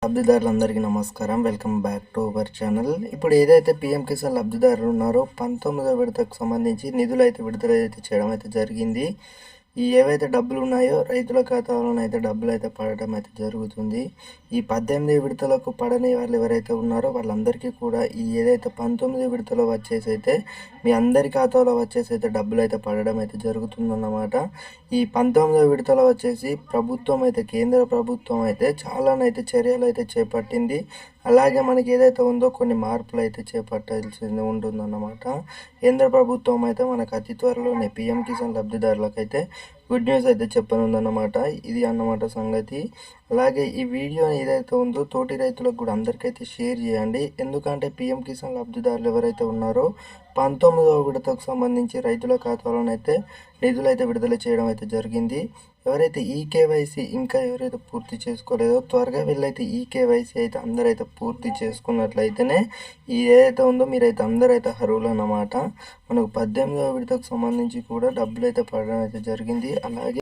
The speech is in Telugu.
లబ్ధిదారులందరికీ నమస్కారం. Welcome back to our channel. ఇప్పుడు ఏదైతే పీఎం కిసాన్ లబ్ధిదారులు ఉన్నారో 19వ విడతకు సంబంధించి నిధులు అయితే విడుదల చేయడం అయితే జరిగింది. ఈ ఏవైతే డబ్బులు ఉన్నాయో రైతుల ఖాతాలోనే అయితే డబ్బులు అయితే పడటం అయితే జరుగుతుంది. ఈ 18 విడతలకు పడని వాళ్ళు ఎవరైతే ఉన్నారో వాళ్ళందరికీ కూడా ఈ ఏదైతే 19 విడతలో వచ్చేసి అయితే మీ అందరి ఖాతాలో వచ్చేసి అయితే డబ్బులు అయితే పడడం అయితే జరుగుతుందన్నమాట. ఈ 19 విడతలో వచ్చేసి ప్రభుత్వం అయితే కేంద్ర ప్రభుత్వం అయితే చాలానైతే చర్యలు అయితే చేపట్టింది. అలాగే మనకి ఏదైతే ఉందో కొన్ని మార్పులు అయితే చేపట్టాల్సి ఉంటుందన్నమాట. కేంద్ర ప్రభుత్వం అయితే మనకు అతి త్వరలోనే పీఎం కిసాన్ లబ్ధిదారులకైతే గుడ్ న్యూస్ అయితే చెప్పనుందన్నమాట. ఇది అన్నమాట సంగతి. అలాగే ఈ వీడియో ఏదైతే ఉందో తోటి రైతులకు కూడా అందరికైతే షేర్ చేయండి. ఎందుకంటే పీఎం కిసాన్ లబ్ధిదారులు ఎవరైతే ఉన్నారో 19వ విడతకు సంబంధించి రైతుల ఖాతాలోనైతే నిధులు అయితే విడుదల చేయడం అయితే జరిగింది. ఎవరైతే ఈ కేవైసీ ఇంకా ఎవరైతే పూర్తి చేసుకోలేదో త్వరగా వీళ్ళైతే ఈ కేవైసీ అయితే అందరైతే పూర్తి చేసుకున్నట్లయితేనే ఈ ఏదైతే ఉందో మీరైతే అందరైతే అర్హులు అన్నమాట. మనకు 18వ విడతకు సంబంధించి కూడా డబ్బులు అయితే పడడం అయితే జరిగింది. అలాగే